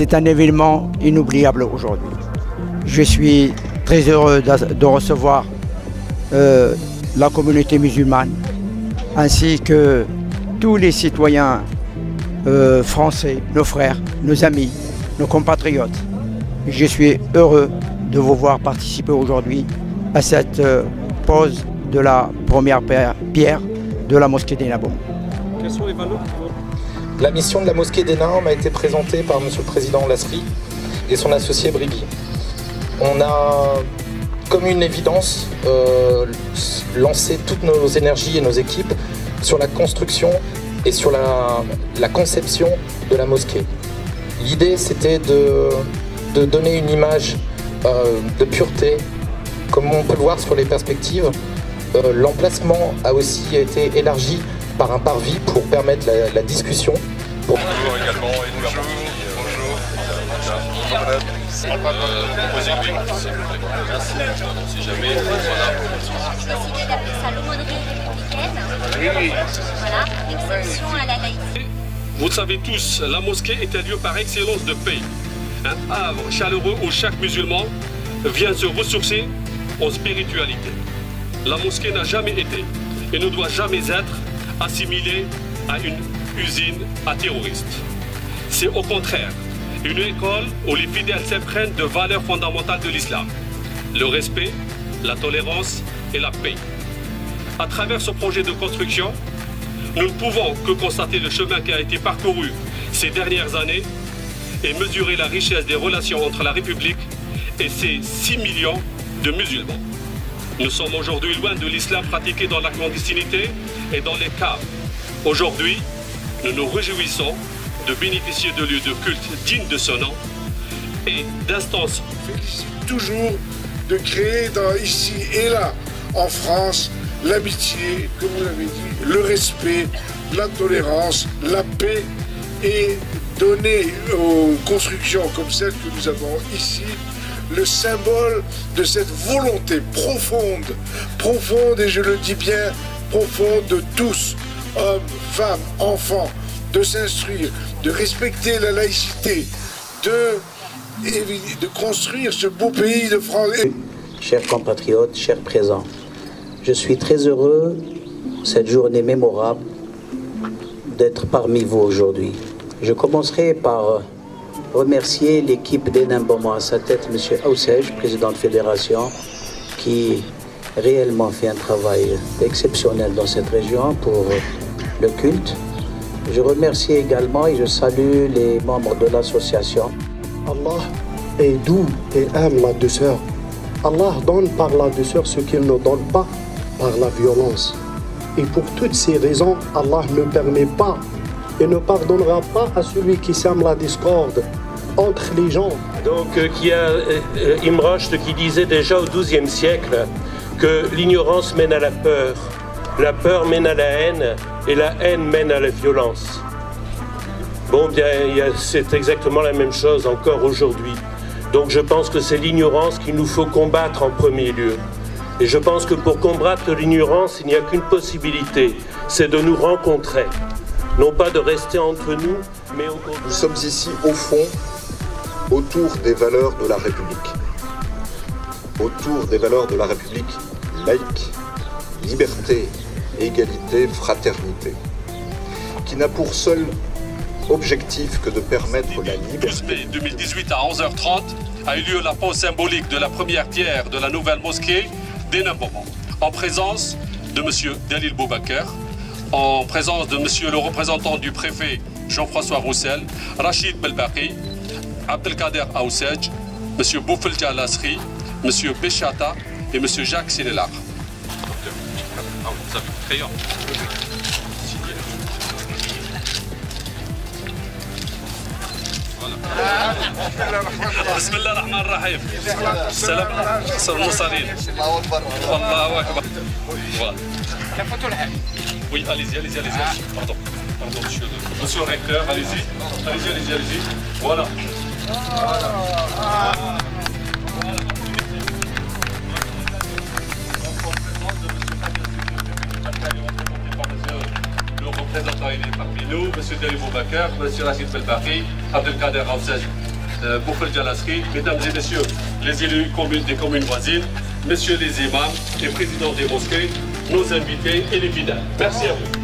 C'est un événement inoubliable aujourd'hui. Je suis très heureux de recevoir la communauté musulmane ainsi que tous les citoyens français, nos frères, nos amis, nos compatriotes. Je suis heureux de vous voir participer aujourd'hui à cette pose de la première pierre de la mosquée d'Ain Aboum. Quelles sont les valeurs? La mission de la mosquée d'Ain m'a été présentée par M. le Président Lasri et son associé Brigui. On a, comme une évidence, lancé toutes nos énergies et nos équipes sur la construction et sur la conception de la mosquée. L'idée, c'était de donner une image de pureté. Comme on peut le voir sur les perspectives, l'emplacement a aussi été élargi par un parvis pour permettre la discussion. Bonjour également, et nous bonjour. Proposez lui, si jamais, sa l'aumônerie républicaine. oui. Voilà, exception à la laïcité. Vous le savez tous, la mosquée est un lieu par excellence de paix. Un havre chaleureux où chaque musulman vient se ressourcer en spiritualité. La mosquée n'a jamais été et ne doit jamais être assimilée à une usine à terroristes. C'est au contraire une école où les fidèles s'imprègnent de valeurs fondamentales de l'islam. Le respect, la tolérance et la paix. À travers ce projet de construction, nous ne pouvons que constater le chemin qui a été parcouru ces dernières années et mesurer la richesse des relations entre la République et ses 6 millions de musulmans. Nous sommes aujourd'hui loin de l'islam pratiqué dans la clandestinité et dans les caves. Aujourd'hui, nous nous réjouissons de bénéficier de lieux de culte dignes de ce nom et d'instances. Félicite toujours de créer ici et là, en France, l'amitié, comme vous l'avez dit, le respect, la tolérance, la paix et donner aux constructions comme celle que nous avons ici le symbole de cette volonté profonde et je le dis bien, profonde de tous, hommes, femmes, enfants, de s'instruire, de respecter la laïcité, de construire ce beau pays de France. Chers compatriotes, chers présents, je suis très heureux, cette journée mémorable, d'être parmi vous aujourd'hui. Je commencerai par remercier l'équipe d'Ain Aboum, à sa tête M. Aoussej, président de fédération, qui réellement fait un travail exceptionnel dans cette région pour le culte. Je remercie également et je salue les membres de l'association. Allah est doux et aime la douceur. Allah donne par la douceur ce qu'il ne donne pas par la violence. Et pour toutes ces raisons, Allah ne permet pas et ne pardonnera pas à celui qui sème la discorde entre les gens. Donc, il y a Ibn Rushd qui disait déjà au XIIe siècle que l'ignorance mène à la peur mène à la haine, et la haine mène à la violence. Bon, bien, c'est exactement la même chose encore aujourd'hui. Donc, je pense que c'est l'ignorance qu'il nous faut combattre en premier lieu. Et je pense que pour combattre l'ignorance, il n'y a qu'une possibilité, c'est de nous rencontrer. Non pas de rester entre nous, mais au contraire. Nous sommes ici, au fond, autour des valeurs de la République. Autour des valeurs de la République laïque, liberté, égalité, fraternité, qui n'a pour seul objectif que de permettre la liberté. 12 mai 2018 à 11h30 a eu lieu la pose symbolique de la première pierre de la nouvelle mosquée d'Ain Aboum, en présence de M. Dalil Boubaker, en présence de M. le représentant du préfet Jean-François Roussel, Rachid Belbaki, Abdelkader Aoussej, M. Boufelja Lasri, M. Béchata et M. Jacques Sinelar. Vous avez le crayon. بسم الله الرحمن الرحيم السلام على المرسلين الله اكبر oui allez-y pardon monsieur le recteur allez-y voilà le représentant il est parmi nous, M. Dalil Boubaker, M. Rachid Belbaki, Abdelkader Aoussej. Boufeldia Lasri, mesdames et messieurs les élus des communes voisines, messieurs les imams, les présidents des mosquées, nos invités et les fidèles. Merci à vous.